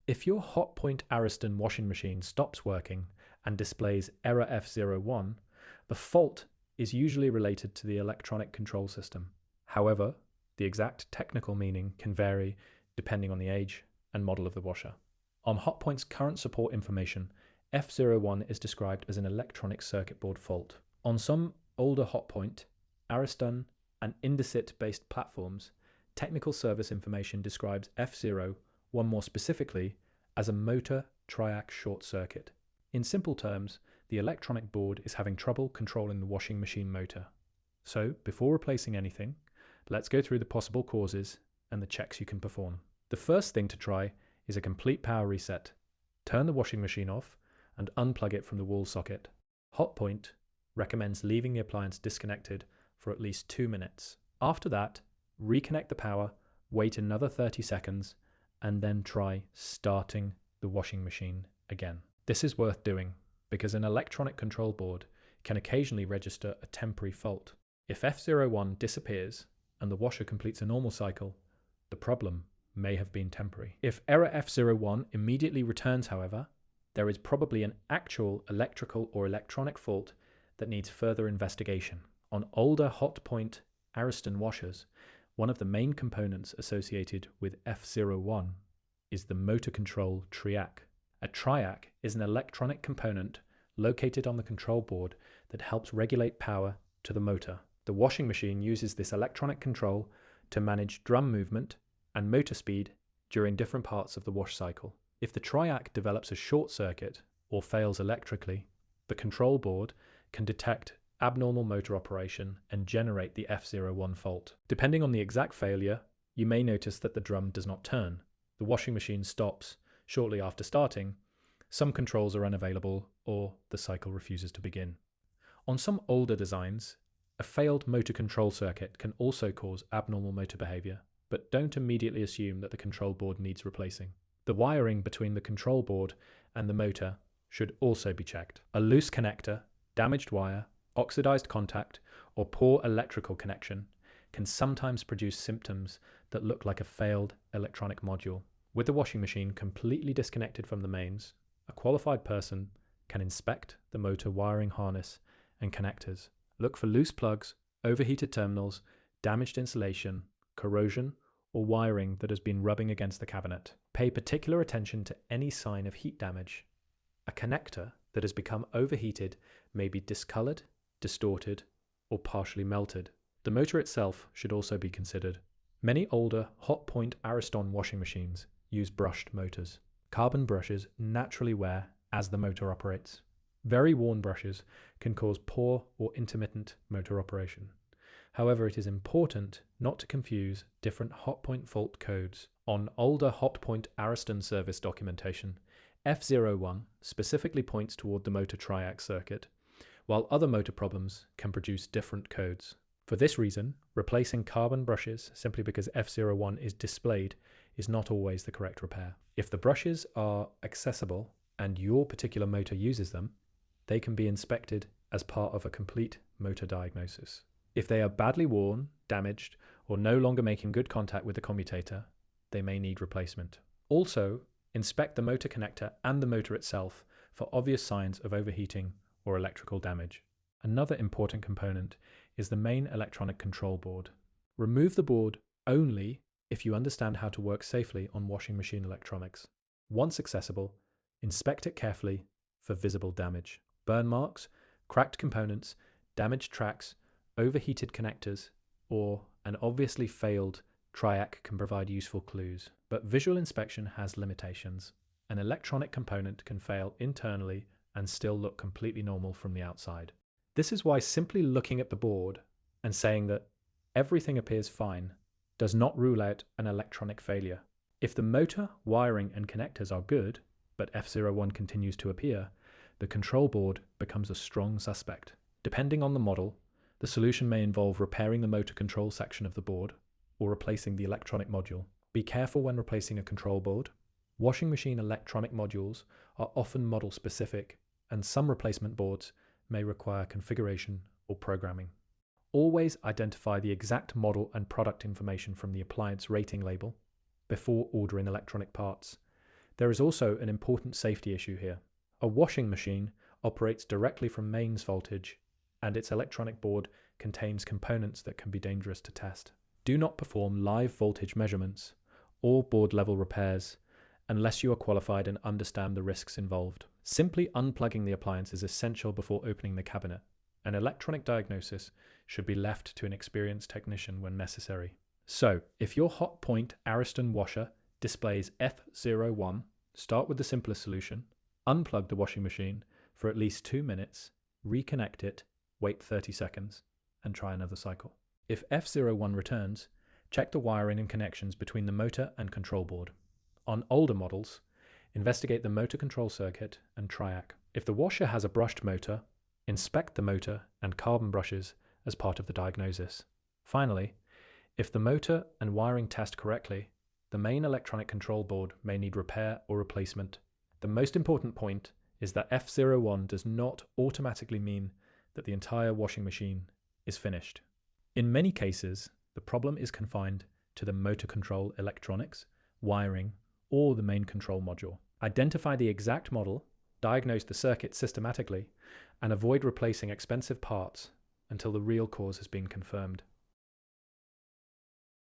If your Hotpoint Ariston washing machine stops working and displays Error F01, the fault is usually related to the electronic control system. However, the exact technical meaning can vary depending on the age and model of the washer. On Hotpoint's current support information, F01 is described as an electronic circuit board fault. On some older Hotpoint, Ariston, and Indesit-based platforms, technical service information describes F01 more specifically as a motor triac short circuit. In simple terms, the electronic board is having trouble controlling the washing machine motor. So, before replacing anything, let's go through the possible causes and the checks you can perform. The first thing to try is a complete power reset. Turn the washing machine off and unplug it from the wall socket. Hotpoint recommends leaving the appliance disconnected for at least 2 minutes. After that, reconnect the power, wait another 30 seconds, and then try starting the washing machine again. This is worth doing because an electronic control board can occasionally register a temporary fault. If F01 disappears and the washer completes a normal cycle, the problem may have been temporary. If Error F01 immediately returns, however, there is probably an actual electrical or electronic fault that needs further investigation. On older Hotpoint Ariston washers, one of the main components associated with F01 is the motor control triac. A triac is an electronic component located on the control board that helps regulate power to the motor. The washing machine uses this electronic control to manage drum movement and motor speed during different parts of the wash cycle. If the triac develops a short circuit or fails electrically, the control board can detect abnormal motor operation and generate the F01 fault. Depending on the exact failure, you may notice that the drum does not turn. The washing machine stops shortly after starting, some controls are unavailable, or the cycle refuses to begin. On some older designs, a failed motor control circuit can also cause abnormal motor behavior, but don't immediately assume that the control board needs replacing. The wiring between the control board and the motor should also be checked. A loose connector, damaged wire, oxidized contact, or poor electrical connection can sometimes produce symptoms that look like a failed electronic module. With the washing machine completely disconnected from the mains, a qualified person can inspect the motor wiring harness and connectors. Look for loose plugs, overheated terminals, damaged insulation, corrosion, or wiring that has been rubbing against the cabinet. Pay particular attention to any sign of heat damage. A connector that has become overheated may be discolored, distorted, or partially melted. The motor itself should also be considered. Many older Hotpoint Ariston washing machines use brushed motors. Carbon brushes naturally wear as the motor operates. Very worn brushes can cause poor or intermittent motor operation. However, it is important not to confuse different Hotpoint fault codes. On older Hotpoint Ariston service documentation, F01 specifically points toward the motor triac circuit, while other motor problems can produce different codes. For this reason, replacing carbon brushes simply because F01 is displayed is not always the correct repair. If the brushes are accessible and your particular motor uses them, they can be inspected as part of a complete motor diagnosis. If they are badly worn, damaged, or no longer making good contact with the commutator, they may need replacement. Also, inspect the motor connector and the motor itself for obvious signs of overheating or electrical damage. Another important component is the main electronic control board. Remove the board only if you understand how to work safely on washing machine electronics. Once accessible, inspect it carefully for visible damage. Burn marks, cracked components, damaged tracks, overheated connectors, or an obviously failed triac can provide useful clues. But visual inspection has limitations. An electronic component can fail internally and still look completely normal from the outside. This is why simply looking at the board and saying that everything appears fine does not rule out an electronic failure. If the motor, wiring, and connectors are good, but F01 continues to appear, the control board becomes a strong suspect. Depending on the model, the solution may involve repairing the motor control section of the board or replacing the electronic module. Be careful when replacing a control board. Washing machine electronic modules are often model specific, and some replacement boards may require configuration or programming. Always identify the exact model and product information from the appliance rating label before ordering electronic parts. There is also an important safety issue here. A washing machine operates directly from mains voltage, and its electronic board contains components that can be dangerous to test. Do not perform live voltage measurements or board level repairs unless you are qualified and understand the risks involved. Simply unplugging the appliance is essential before opening the cabinet. An electronic diagnosis should be left to an experienced technician when necessary. So, if your Hotpoint Ariston washer displays F01, start with the simplest solution, unplug the washing machine for at least 2 minutes, reconnect it, wait 30 seconds, and try another cycle. If F01 returns, check the wiring and connections between the motor and control board. On older models, investigate the motor control circuit and triac. If the washer has a brushed motor, inspect the motor and carbon brushes as part of the diagnosis. Finally, if the motor and wiring test correctly, the main electronic control board may need repair or replacement. The most important point is that F01 does not automatically mean that the entire washing machine is finished. In many cases, the problem is confined to the motor control electronics, wiring, or the main control module. Identify the exact model, diagnose the circuit systematically, and avoid replacing expensive parts until the real cause has been confirmed.